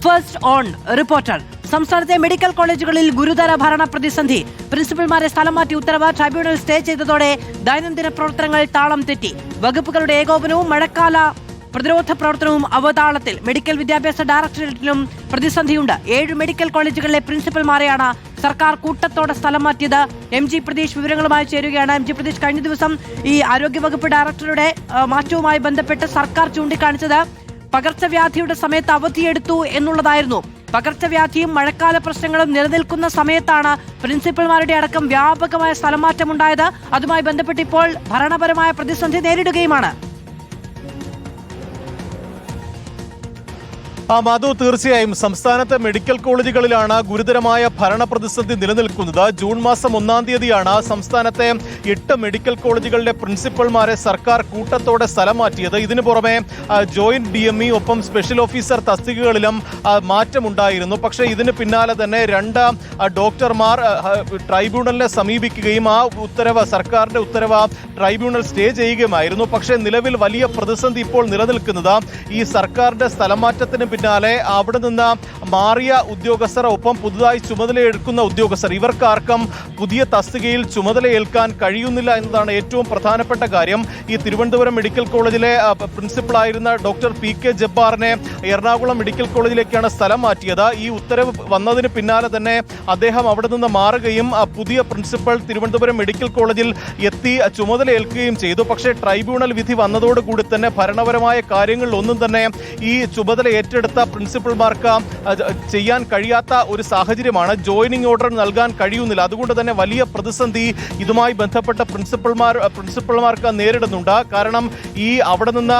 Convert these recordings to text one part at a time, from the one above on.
First on reporter. സംസ്ഥാനത്തെ medical കോളേജുകളിൽ ഗുരുതര ഭരണ പ്രതിസന്ധി. പ്രിൻസിപ്പൽമാരെ സ്ഥലം മാറ്റി ഉത്തരവ് ട്രൈബ്യൂണൽ സ്റ്റേ ചെയ്തതോടെ ദൈനംദിന പ്രവർത്തനങ്ങൾ താളം തെറ്റി. വകുപ്പുകളുടെ ഏകോപനവും മഴക്കാല പ്രതിരോധ പ്രവർത്തനവും അവതാളത്തിൽ. മെഡിക്കൽ വിദ്യാഭ്യാസ ഡയറക്ടറേറ്റിലും പ്രതിസന്ധിയുണ്ട്. 7 മെഡിക്കൽ കോളേജുകളിലെ പ്രിൻസിപ്പൽമാരെയാണ് സർക്കാർ കൂട്ടത്തോടെ സ്ഥലം മാറ്റിയത്. MG പ്രതീഷ് വിവരങ്ങളുമായി ചേരുകയാണ്. MG പ്രതീഷ്, കഴിഞ്ഞ ദിവസം ഈ ആരോഗ്യവകുപ്പ് ഡയറക്ടറുടെ മാറ്റവുമായി ബന്ധപ്പെട്ട് സർക്കാർ ചൂണ്ടിക്കാണിച്ചത് പകർച്ചവ്യാധിയുടെ സമയത്ത് അവധിയെടുത്തു എന്നുള്ളതായിരുന്നു. പകർച്ചവ്യാധിയും മഴക്കാല പ്രശ്നങ്ങളും നിലനിൽക്കുന്ന സമയത്താണ് പ്രിൻസിപ്പൽമാരുടെ അടക്കം വ്യാപകമായ സ്ഥലമാറ്റമുണ്ടായത്. അതുമായി ബന്ധപ്പെട്ട് ഇപ്പോൾ ഭരണപരമായ പ്രതിസന്ധി നേരിടുകയുമാണ്. മാധു, തീർച്ചയായും സംസ്ഥാനത്തെ മെഡിക്കൽ കോളേജുകളിലാണ് ഗുരുതരമായ ഭരണ പ്രതിസന്ധി നിലനിൽക്കുന്നത്. ജൂൺ മാസം 1-ാം തീയതിയാണ് സംസ്ഥാനത്തെ 8 മെഡിക്കൽ കോളേജുകളിലെ പ്രിൻസിപ്പൽമാരെ സർക്കാർ കൂട്ടത്തോടെ സ്ഥലം മാറ്റിയത്. ഇതിനു പുറമെ ജോയിന്റ് DME ഒപ്പം സ്പെഷ്യൽ ഓഫീസർ തസ്തികകളിലും മാറ്റമുണ്ടായിരുന്നു. പക്ഷേ ഇതിന് പിന്നാലെ തന്നെ 2 ഡോക്ടർമാർ ട്രൈബ്യൂണലിനെ സമീപിക്കുകയും ആ ഉത്തരവ്, സർക്കാരിന്റെ ഉത്തരവ് ട്രൈബ്യൂണൽ സ്റ്റേ ചെയ്യുകയുമായിരുന്നു. പക്ഷേ നിലവിൽ വലിയ പ്രതിസന്ധി ഇപ്പോൾ നിലനിൽക്കുന്നത് ഈ സർക്കാരിന്റെ സ്ഥലമാറ്റത്തിന് പിന്നാലെ അവിടെ നിന്ന് മാറിയ ഉദ്യോഗസ്ഥർ ഒപ്പം പുതുതായി ചുമതലയെടുക്കുന്ന ഉദ്യോഗസ്ഥർ ഇവർക്കാർക്കും പുതിയ തസ്തികയിൽ ചുമതലയേൽക്കാൻ കഴിയുന്നില്ല എന്നതാണ് ഏറ്റവും പ്രധാനപ്പെട്ട കാര്യം. ഈ തിരുവനന്തപുരം മെഡിക്കൽ കോളേജിലെ പ്രിൻസിപ്പളായിരുന്ന ഡോക്ടർ PK ജബ്ബാറിനെ എറണാകുളം മെഡിക്കൽ കോളേജിലേക്കാണ് സ്ഥലം മാറ്റിയത്. ഈ ഉത്തരവ് വന്നതിന് പിന്നാലെ തന്നെ അദ്ദേഹം അവിടെ നിന്ന് മാറുകയും പുതിയ പ്രിൻസിപ്പൽ തിരുവനന്തപുരം മെഡിക്കൽ കോളേജിൽ എത്തി ചുമതലയേൽക്കുകയും ചെയ്തു. പക്ഷേ ട്രൈബ്യൂണൽ വിധി വന്നതോടുകൂടി തന്നെ ഭരണപരമായ കാര്യങ്ങളിലൊന്നും തന്നെ ഈ ചുമതല ഏറ്റെടുത്ത പ്രിൻസിപ്പൽമാർക്ക് ചെയ്യാൻ കഴിയാത്ത ഒരു സാഹചര്യമാണ്. ജോയിനിങ് ഓർഡർ നൽകാൻ കഴിയുന്നില്ല. അതുകൊണ്ട് തന്നെ വലിയ പ്രതിസന്ധി ഇതുമായി ബന്ധപ്പെട്ട പ്രിൻസിപ്പൽമാർക്ക് നേരിടുന്നുണ്ട്. കാരണം ഈ അവിടെ നിന്ന്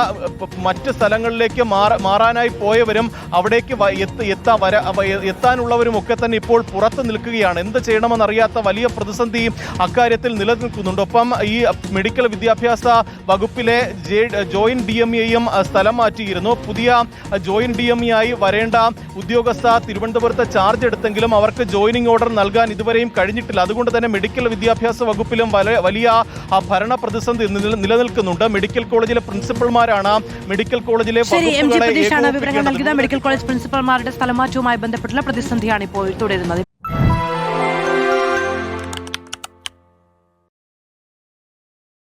മറ്റ് സ്ഥലങ്ങളിലേക്ക് മാറാനായി പോയവരും അവിടേക്ക് എത്താനുള്ളവരും ഒക്കെ തന്നെ ഇപ്പോൾ പുറത്ത് നിൽക്കുകയാണ്. എന്ത് ചെയ്യണമെന്നറിയാത്ത വലിയ പ്രതിസന്ധി അക്കാര്യത്തിൽ നിലനിൽക്കുന്നുണ്ട്. ഒപ്പം ഈ മെഡിക്കൽ വിദ്യാഭ്യാസ വകുപ്പിലെ ജോയിന്റ് DMEയും സ്ഥലം മാറ്റിയിരുന്നു. പുതിയ ജോയിന്റ് DME ആയി വരേണ്ട ഉദ്യോഗസ്ഥ തിരുവനന്തപുരത്ത് ചാർജ് എടുത്തെങ്കിലും അവർക്ക് ജോയിനിങ് ഓർഡർ നൽകാൻ ഇതുവരെയും കഴിഞ്ഞിട്ടില്ല. അതുകൊണ്ട് തന്നെ മെഡിക്കൽ വിദ്യാഭ്യാസ വകുപ്പിലും വലിയ ഭരണ പ്രതിസന്ധി നിലനിൽക്കുന്നുണ്ട്. മെഡിക്കൽ കോളേജിലെ പ്രിൻസിപ്പൽമാരാണ് മെഡിക്കൽ കോളേജിലെ വിവരങ്ങൾ നൽകിയത്. മെഡിക്കൽ കോളേജ് പ്രിൻസിപ്പൽമാരുടെ സ്ഥലമാറ്റവുമായി ബന്ധപ്പെട്ടുള്ള പ്രതിസന്ധിയാണ് ഇപ്പോൾ തുടരുന്നത്.